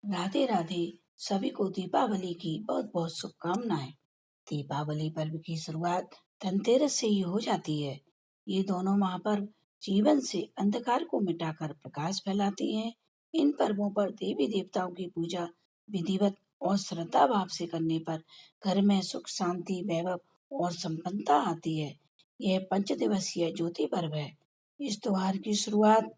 राधे राधे। सभी को दीपावली की बहुत बहुत शुभकामनाएं। दीपावली पर्व की शुरुआत धनतेरस से ही हो जाती है। ये दोनों महापर्व जीवन से अंधकार को मिटाकर प्रकाश फैलाती हैं। इन पर्वों पर देवी देवताओं की पूजा विधिवत और श्रद्धा भाव से करने पर घर में सुख शांति वैभव और संपन्नता आती है। यह पंचदिवसीय ज्योति पर्व है। इस त्योहार की शुरुआत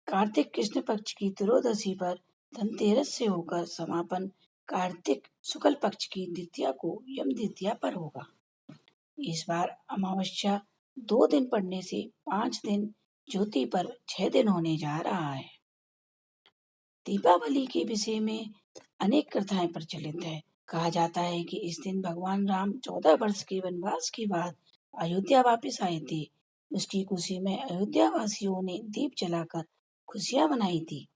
कार्तिक कृष्ण पक्ष की त्रयोदशी पर धनतेरस से होकर समापन कार्तिक शुक्ल पक्ष की द्वितीया को यम द्वितीया पर होगा। इस बार अमावस्या 2 दिन पड़ने से 5 दिन, ज्योति पर्व 6 दिन होने जा रहा है। दीपावली के विषय में अनेक कथाएं प्रचलित है। कहा जाता है कि इस दिन भगवान राम 14 वर्ष के वनवास के बाद अयोध्या वापस आए थे। उसकी खुशी में अयोध्या वासियों ने दीप जलाकर खुशियां मनाई थी।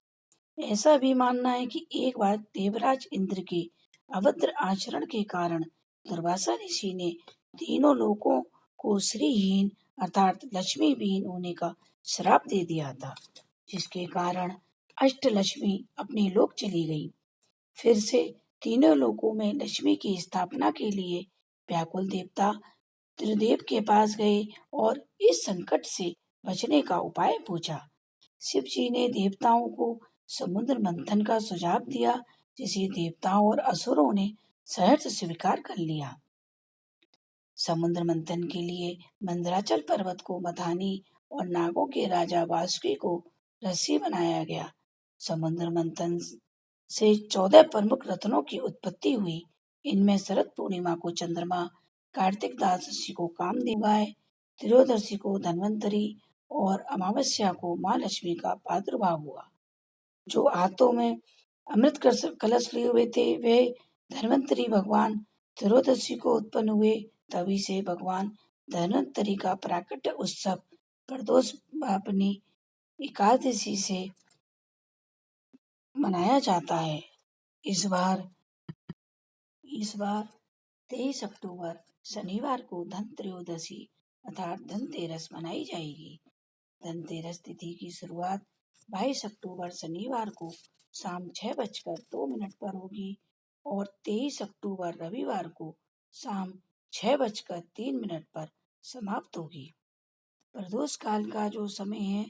ऐसा भी मानना है कि एक बार देवराज इंद्र के अभद्र आचरण के कारण दुर्वासा ऋषि ने तीनों लोकों को श्रीहीन अर्थात लक्ष्मी विहीन होने का श्राप दे दिया था, जिसके कारण अष्टलक्ष्मी अपने लोक चली गई। फिर से तीनों लोकों में लक्ष्मी की स्थापना के लिए व्याकुल देवता त्रिदेव के पास गए और इस संकट से बचने का उपाय पूछा। शिव जी ने देवताओं को समुद्र मंथन का सुझाव दिया, जिसे देवताओं और असुरों ने सहर्ष स्वीकार कर लिया। समुद्र मंथन के लिए मंदराचल पर्वत को मथानी और नागों के राजा वासुकी को रस्सी बनाया गया। समुद्र मंथन से 14 प्रमुख रत्नों की उत्पत्ति हुई। इनमें शरद पूर्णिमा को चंद्रमा, कार्तिक द्वादशी को कामदेव गाय, त्रयोदशी को धन्वंतरी और अमावस्या को माँ लक्ष्मी का प्रादुर्भाव हुआ। जो हाथों में अमृत कलश लिए हुए थे वे धन्वंतरी भगवान त्रयोदशी को उत्पन्न हुए। तभी से भगवान धन्वंतरी का प्राकट्य उत्सव प्रदोष पावनी एकादशी से मनाया जाता है। इस बार 23 अक्टूबर शनिवार को धन त्रयोदशी अर्थात धनतेरस मनाई जाएगी। धनतेरस तिथि की शुरुआत 22 अक्टूबर शनिवार को शाम 6:02 पर होगी और 23 अक्टूबर रविवार को शाम 6:03 पर समाप्त होगी। प्रदोष काल का जो समय है,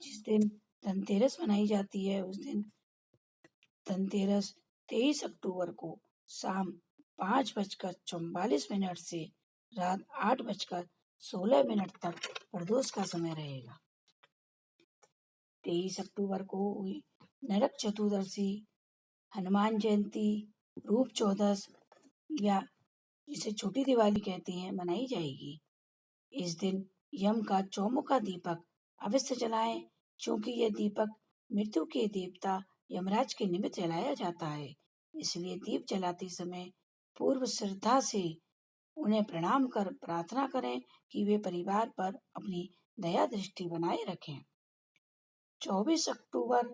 जिस दिन धनतेरस मनाई जाती है, उस दिन धनतेरस 23 अक्टूबर को शाम 5:44 से रात 8:16 तक प्रदोष का समय रहेगा। 23 अक्टूबर को हुई नरक चतुर्दशी, हनुमान जयंती, रूप चौदस या जिसे छोटी दिवाली कहते हैं, मनाई जाएगी। इस दिन यम का चौमुखा दीपक अवश्य जलाएं, क्योंकि यह दीपक मृत्यु के देवता यमराज के निमित्त जलाया जाता है। इसलिए दीप जलाते समय पूर्व श्रद्धा से उन्हें प्रणाम कर प्रार्थना करें कि वे परिवार पर अपनी दया दृष्टि बनाए रखें। 24 अक्टूबर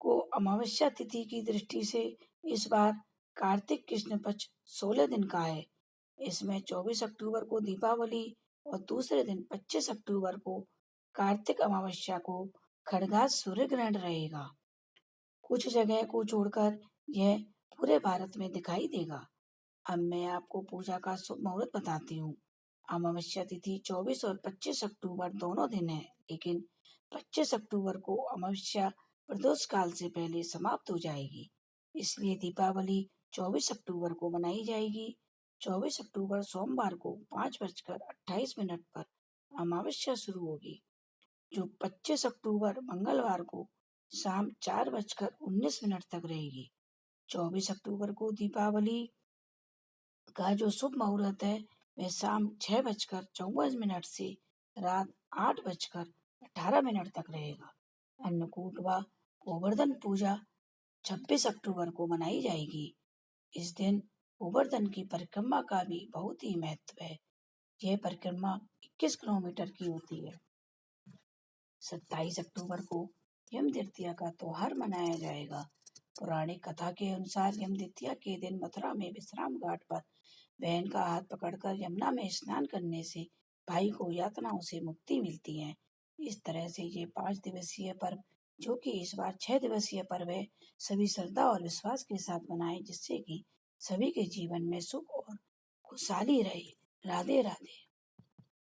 को अमावस्या तिथि की दृष्टि से इस बार कार्तिक कृष्ण पक्ष 16 दिन का है। इसमें 24 अक्टूबर को दीपावली और दूसरे दिन 25 अक्टूबर को कार्तिक अमावस्या को खड़गास सूर्य ग्रहण रहेगा। कुछ जगह को छोड़कर यह पूरे भारत में दिखाई देगा। अब मैं आपको पूजा का शुभ मुहूर्त बताती हूँ। अमावस्या तिथि 24 और 25 अक्टूबर दोनों दिन है, लेकिन 25 अक्टूबर को अमावस्या प्रदोष काल से पहले समाप्त हो जाएगी। इसलिए दीपावली 24 अक्टूबर को मनाई जाएगी। 24 अक्टूबर सोमवार को 5:28 पर अमावस्या शुरू होगी, जो 25 अक्टूबर मंगलवार को शाम 4:19 तक रहेगी। 24 अक्टूबर को दीपावली का जो शुभ मुहूर्त है वह शाम 6:54 से रात 8:18 तक रहेगा। अन्नकूट व गोवर्धन पूजा 26 अक्टूबर को मनाई जाएगी। इस दिन गोवर्धन की परिक्रमा का भी बहुत ही महत्व है। यह परिक्रमा 21 किलोमीटर की होती है। 27 अक्टूबर को यम द्वितीया का त्योहार मनाया जाएगा। पौराणिक कथा के अनुसार यम द्वितीया के दिन मथुरा में विश्राम घाट पर बहन का हाथ पकड़कर यमुना में स्नान करने से भाई को यातनाओं से मुक्ति मिलती है। इस तरह से ये 5 दिवसीय पर्व जो कि इस बार 6 दिवसीय पर्व है, सभी श्रद्धा और विश्वास के साथ मनाएं, जिससे कि सभी के जीवन में सुख और खुशहाली रहे। राधे राधे।